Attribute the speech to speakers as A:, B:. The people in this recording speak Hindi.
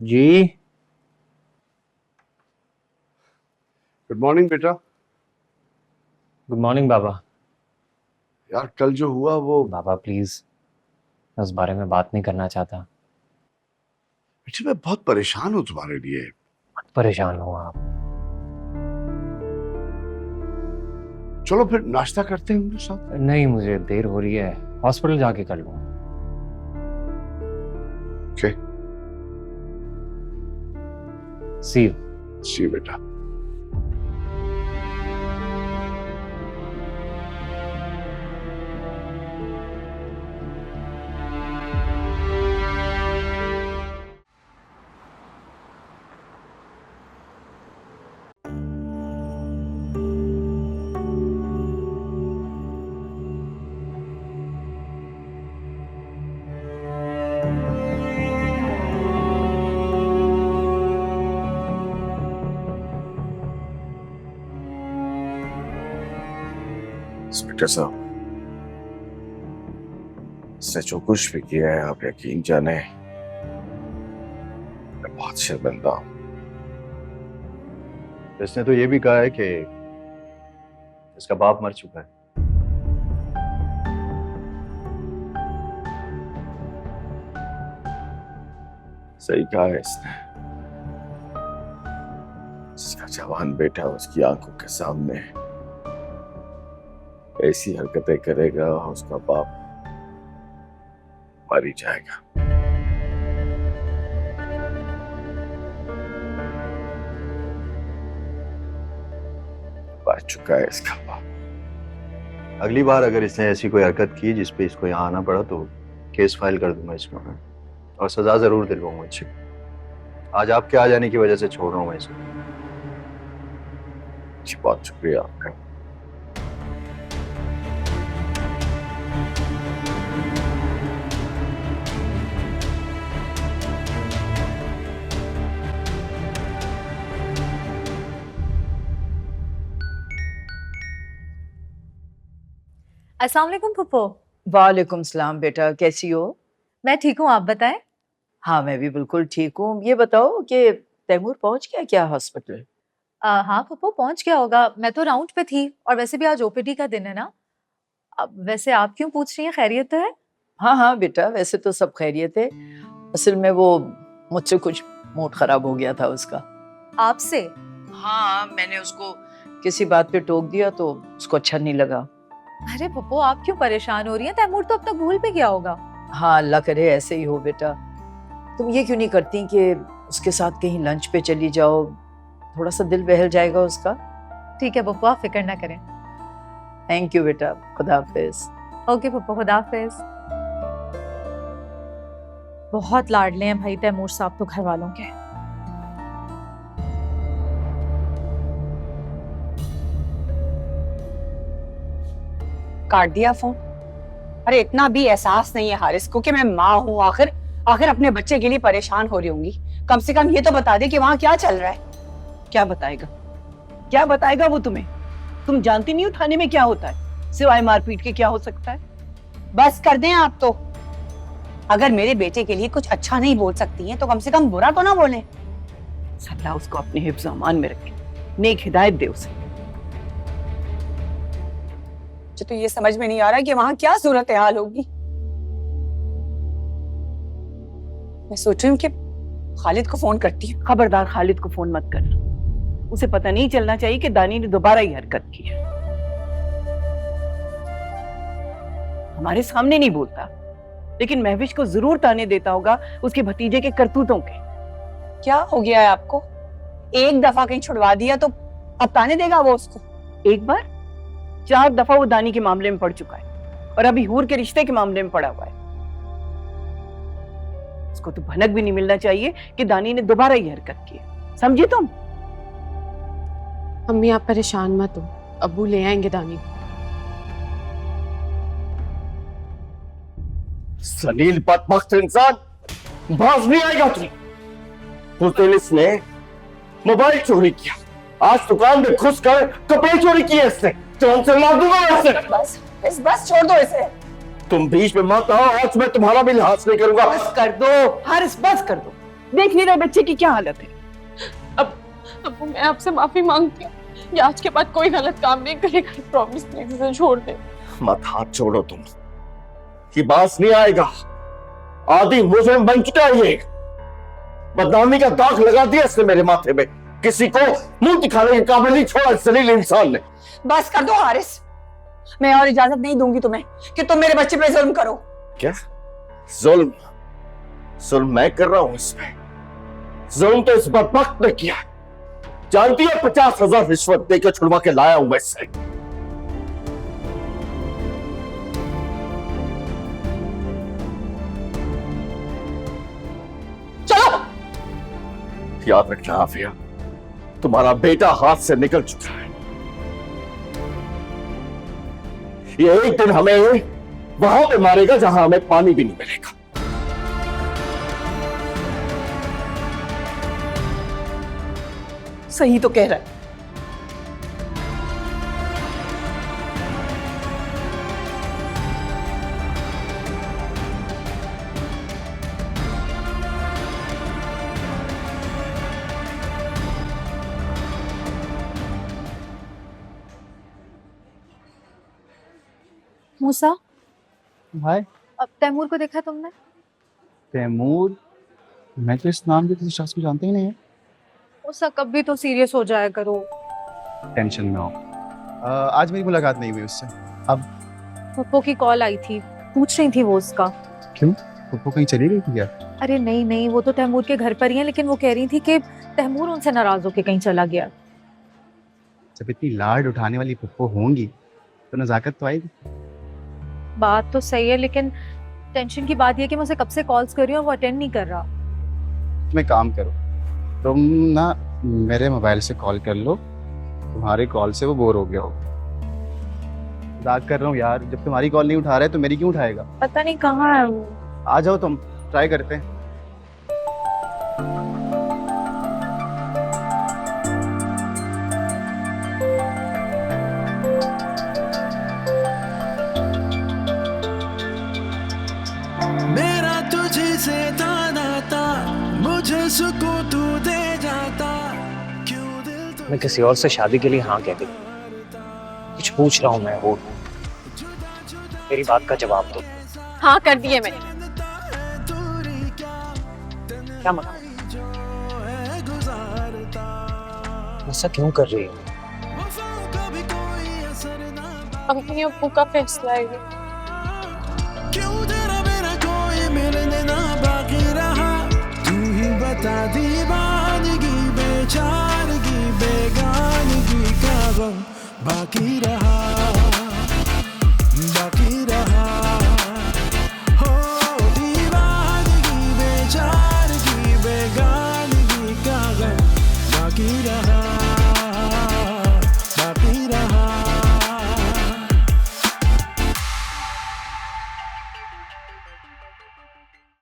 A: जी।
B: गुड मॉर्निंग बेटा।
A: गुड मॉर्निंग बाबा।
B: यार कल जो हुआ वो
A: बाबा प्लीज, मैं उस बारे में बात नहीं करना चाहता।
B: बेटा मैं बहुत परेशान हूं तुम्हारे लिए।
A: मत परेशान हो आप।
B: चलो फिर नाश्ता करते हैं उनके साथ।
A: नहीं, मुझे देर हो रही है, हॉस्पिटल जाके कर लूँ।
B: Okay
A: C you.
B: सी बेटा। इंस्पेक्टर साहब, इसने जो कुछ भी किया है आप यकीन जाने मैं बहुत शर्मिंदा हूं।
C: इसने तो ये भी कहा है कि इसका बाप मर चुका है।
B: सही कहा है इसने। जिसका जवान बेटा उसकी आंखों के सामने ऐसी हरकतें करेगा उसका बाप मर ही जाएगा। मर चुका है इसका बाप।
C: अगली बार अगर इसने ऐसी कोई हरकत की जिसपे इसको यहाँ आना पड़ा तो केस फाइल कर दूंगा इसमें मैं, और सजा जरूर दिलवाऊंगा इससे। आज आपके आ जाने की वजह से छोड़ रहा हूँ मैं इसको।
B: बहुत शुक्रिया आपका।
D: अस्सलाम वालेकुम फुप्पो।
E: वालेकुम सलाम बेटा, कैसी हो?
D: मैं ठीक हूँ, आप बताएं।
E: हाँ मैं भी बिल्कुल ठीक हूँ। ये बताओ कि तैमूर पहुंच गया क्या हॉस्पिटल?
D: हाँ फुप्पो पहुंच गया होगा, मैं तो राउंड पे थी और वैसे भी आज ओपीडी का दिन है ना। अब वैसे आप क्यों पूछ रही हैं, खैरियत तो है?
E: हाँ हाँ बेटा, वैसे तो सब खैरियत है। असल में वो मुझसे कुछ मूड खराब हो गया था उसका।
D: आपसे?
E: हाँ मैंने उसको किसी बात पे टोक दिया तो उसको अच्छा नहीं लगा।
D: अरे फुप्पो आप क्यों परेशान हो रही हैं, तैमूर तो अब तक भूल भी गया होगा।
E: हाँ अल्लाह करे ऐसे ही हो बेटा। तुम ये क्यों नहीं करती कि उसके साथ कहीं लंच पे चली जाओ, थोड़ा सा दिल बहल जाएगा उसका।
D: ठीक है फुप्पो, आप फिक्र ना करें।
E: थैंक यू बेटा, खुदा हाफिज।
D: ओके फुप्पो, खुदा हाफिज। बहुत लाडले हैं भाई तैमूर साहब तो घर वालों के।
F: काट दिया फोन। अरे इतना भी एहसास नहीं है हारिस को कि मैं माँ हूँ। आखिर आखिर अपने बच्चे के लिए परेशान हो रही होंगी। कम से कम ये तो बता दे कि वहाँ क्या चल रहा है।
G: क्या बताएगा? क्या बताएगा वो तुम्हें? तुम जानती नहीं हो थाने में क्या होता है, सिवाय मारपीट के क्या हो सकता है?
F: बस कर दें आप तो। अगर मेरे बेटे के लिए कुछ अच्छा नहीं बोल सकती हैं तो कम से कम बुरा तो ना बोलें।
G: अल्लाह उसको अपने हिफ्ज़ अमान में रखे, नेक हिदायत दे उसे।
F: मुझे तो ये समझ में नहीं आ रहा कि वहाँ क्या सूरत हाल होगी। मैं सोच रही हूँ कि खालिद को फोन करती हूँ।
G: खबरदार खालिद को फोन मत करना, उसे पता नहीं चलना चाहिए कि दानी ने दोबारा ही हरकत की है। हमारे सामने नहीं बोलता, लेकिन महविश को जरूर ताने देता होगा उसके भतीजे के करतूतों के।
F: क्या हो गया है आपको? एक दफा कहीं छुड़वा दिया तो अब ताने देगा वो उसको?
G: एक बार 4 दफा वो दानी के मामले में पड़ चुका है और अभी हूर के रिश्ते के मामले में पड़ा हुआ है। उसको तो भनक भी नहीं मिलना चाहिए कि दानी ने दोबारा ही हरकत की है। समझी तुम?
H: अम्मी आप परेशान मत हो, अब्बू ले आएंगे दानी को।
I: सलील बदबख्त इंसान, बाज नहीं आएगा तुम। उस दिन इसने मोबाइल चोरी किया, आज दुकान में घुसकर कपड़े चोरी किए इसने। जान से मार दूंगा ऐसे।
F: बस छोड़ दो इसे।
I: तुम बीच में मत आओ, आज मैं तुम्हारा भी लिहाज नहीं करूंगा।
G: बस कर दो हारिस, बस कर दो। देख नहीं रहे बच्चे की क्या हालत है?
H: अब्बू मैं आपसे माफी मांगती हूँ, ये आज के बाद कोई गलत काम नहीं करेगा, प्रॉमिस प्लीज इसे छोड़ दे।
I: मत हाथ छोड़ो तुम, ये बास नहीं आएगा। आदि मुजरिम बन चुका है ये, बदनामी का दाग लगा दिया इसने मेरे माथे में। किसी को मुंह दिखाने के काबिल नहीं छोड़ा इस जलील इंसान ने।
F: बस कर दो हारिस, मैं और इजाजत नहीं दूंगी तुम्हें कि तुम मेरे बच्चे पे जुल्म करो।
I: क्या जुल्म? जुल्म मैं कर रहा हूं इसमें? जुल्म तो इस बदबख्त ने किया। जानती है 50,000 रिश्वत देकर छुड़वा के लाया हूं मैं इससे।
F: चलो
I: याद रखना आफिया, तुम्हारा बेटा हाथ से निकल चुका है। ये एक दिन हमें वहां पे मारेगा जहां हमें पानी भी नहीं मिलेगा।
G: सही तो कह रहा है।
D: मूसा,
J: भाई
D: अब तैमूर को देखा तुमने?
J: तैमूर? मैं तो इस नाम के किसी शख्स को जानते ही नहीं है।
D: मूसा कभी तो सीरियस हो जाया करो।
J: टेंशन में हो। आज मेरी मुलाकात नहीं हुई उससे। अब
D: पप्पो की कॉल आई थी, पूछ रही थी वो उसका।
J: क्यों? पप्पो कहीं चली गई थी क्या?
D: अरे नहीं नहीं, वो तो तैमूर के घर पर ही है, लेकिन वो कह रही थी कि तैमूर उनसे नाराज होके कहीं चला गया।
J: जब इतनी लाड उठाने वाली पप्पो होंगी तो नजाकत तो आएगी।
D: बात तो सही है, लेकिन टेंशन की बात यह है कि मैं उसे कब से कॉल्स कर रही हूँ और वो अटेंड नहीं कर रहा।
J: तुम एक काम करो, तुम ना मेरे मोबाइल से कॉल कर लो, तुम्हारे कॉल से वो बोर हो गया हो। मजाक कर रहा हूँ यार, जब तुम्हारी कॉल नहीं उठा रहा है तो मेरी क्यों उठाएगा?
D: पता नहीं कहाँ है वो।
J: आ जाओ, तुम ट्राई करते हैं।
K: मेरा तुझे से था नाता, मुझे सुकून तू दे जाता, क्यों दिल तो
A: मैं किसी और से शादी के लिए हाँ कह दी। कुछ पूछ रहा हूँ मैं, वो मेरी बात का जवाब दो।
H: हाँ कर दिए मैंने।
A: क्या मतलब? ऐसा क्यों कर रही हो?
H: अपनी अब्बू का फैसला है ये।
K: क्यों तेरा मेरा कोई मिलने ना बाकी रहा, तू ही बता दीवानगी बेचारगी बेगानगी का गम बाकी रहा।